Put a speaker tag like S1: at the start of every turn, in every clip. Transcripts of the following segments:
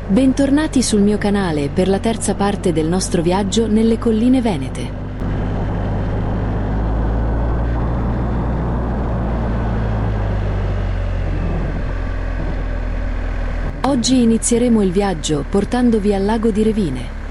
S1: Bentornati sul mio canale per la terza parte del nostro viaggio nelle colline venete. Oggi inizieremo il viaggio portandovi al lago di Revine.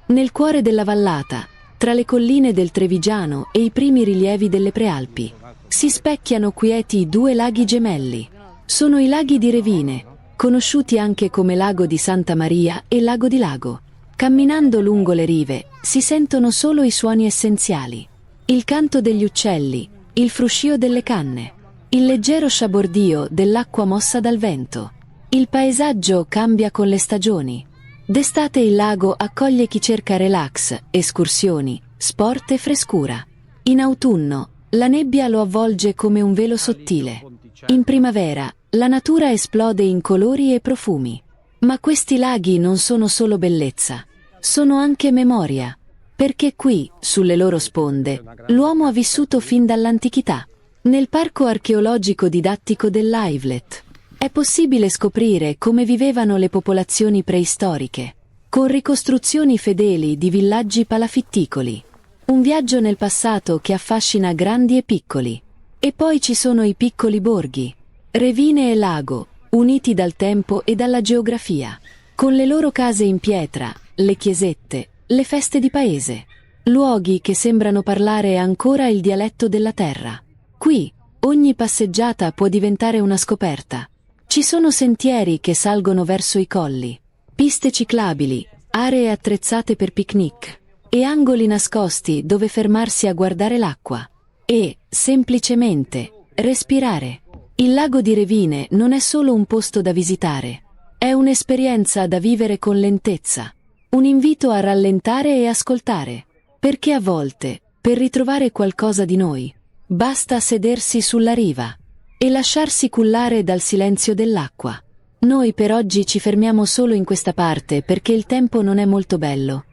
S1: Nel cuore della vallata, tra le colline del Trevigiano e i primi rilievi delle Prealpi, si specchiano quieti due laghi gemelli. Sono i laghi di Revine, conosciuti anche come Lago di Santa Maria e Lago di Lago. Camminando lungo le rive, si sentono solo i suoni essenziali. Il canto degli uccelli, il fruscio delle canne, il leggero sciabordio dell'acqua mossa dal vento. Il paesaggio cambia con le stagioni. D'estate il lago accoglie chi cerca relax, escursioni, sport e frescura. In autunno, la nebbia lo avvolge come un velo sottile. In primavera, la natura esplode in colori e profumi. Ma questi laghi non sono solo bellezza, sono anche memoria. Perché qui, sulle loro sponde, l'uomo ha vissuto fin dall'antichità. Nel parco archeologico didattico dell'Aivlet è possibile scoprire come vivevano le popolazioni preistoriche, con ricostruzioni fedeli di villaggi palafitticoli. Un viaggio nel passato che affascina grandi e piccoli. E poi ci sono i piccoli borghi, Revine e Lago, uniti dal tempo e dalla geografia, con le loro case in pietra, le chiesette, le feste di paese, luoghi che sembrano parlare ancora il dialetto della terra. Qui, ogni passeggiata può diventare una scoperta. Ci sono sentieri che salgono verso i colli, piste ciclabili, aree attrezzate per picnic e angoli nascosti dove fermarsi a guardare l'acqua e, semplicemente, respirare. Il lago di Revine non è solo un posto da visitare, è un'esperienza da vivere con lentezza, un invito a rallentare e ascoltare, perché a volte, per ritrovare qualcosa di noi, basta sedersi sulla riva e lasciarsi cullare dal silenzio dell'acqua. Noi per oggi ci fermiamo solo in questa parte perché il tempo non è molto bello.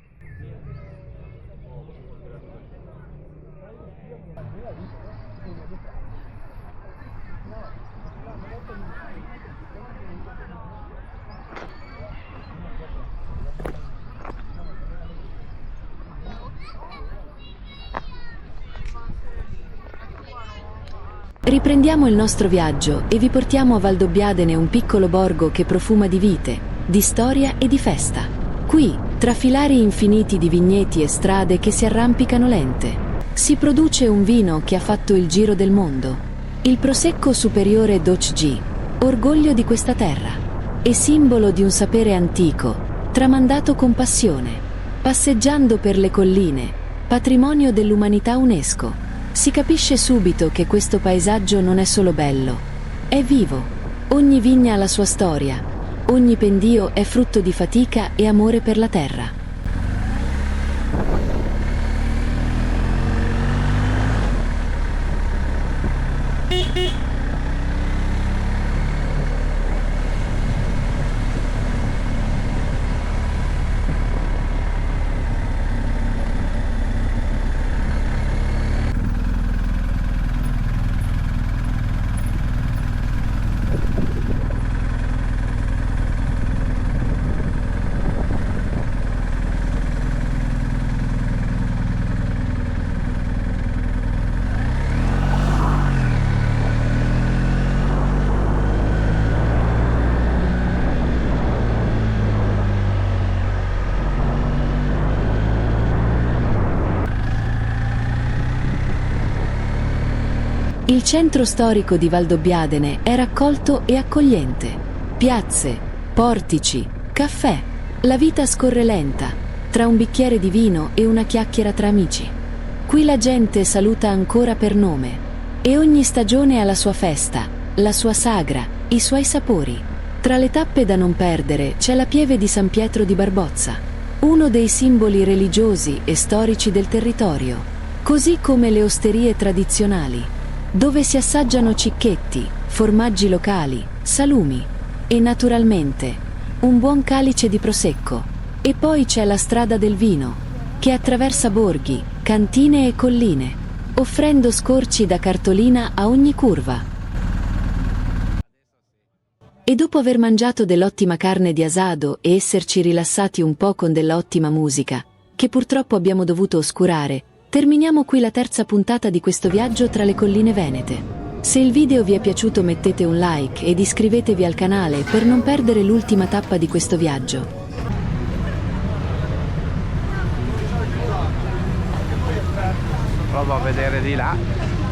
S1: Riprendiamo il nostro viaggio e vi portiamo a Valdobbiadene, un piccolo borgo che profuma di vite, di storia e di festa. Qui, tra filari infiniti di vigneti e strade che si arrampicano lente, si produce un vino che ha fatto il giro del mondo. Il Prosecco Superiore Doc G, orgoglio di questa terra, e simbolo di un sapere antico, tramandato con passione. Passeggiando per le colline, patrimonio dell'umanità UNESCO, si capisce subito che questo paesaggio non è solo bello, è vivo. Ogni vigna ha la sua storia, ogni pendio è frutto di fatica e amore per la terra. Il centro storico di Valdobbiadene è raccolto e accogliente. Piazze, portici, caffè. La vita scorre lenta, tra un bicchiere di vino e una chiacchiera tra amici. Qui la gente saluta ancora per nome. E ogni stagione ha la sua festa, la sua sagra, i suoi sapori. Tra le tappe da non perdere c'è la pieve di San Pietro di Barbozza, uno dei simboli religiosi e storici del territorio, così come le osterie tradizionali, dove si assaggiano cicchetti, formaggi locali, salumi e naturalmente un buon calice di prosecco. E poi c'è la strada del vino, che attraversa borghi, cantine e colline, offrendo scorci da cartolina a ogni curva. E dopo aver mangiato dell'ottima carne di asado e esserci rilassati un po' con della ottima musica, che purtroppo abbiamo dovuto oscurare, terminiamo qui la terza puntata di questo viaggio tra le colline venete. Se il video vi è piaciuto mettete un like ed iscrivetevi al canale per non perdere l'ultima tappa di questo viaggio.
S2: Provo a vedere di là.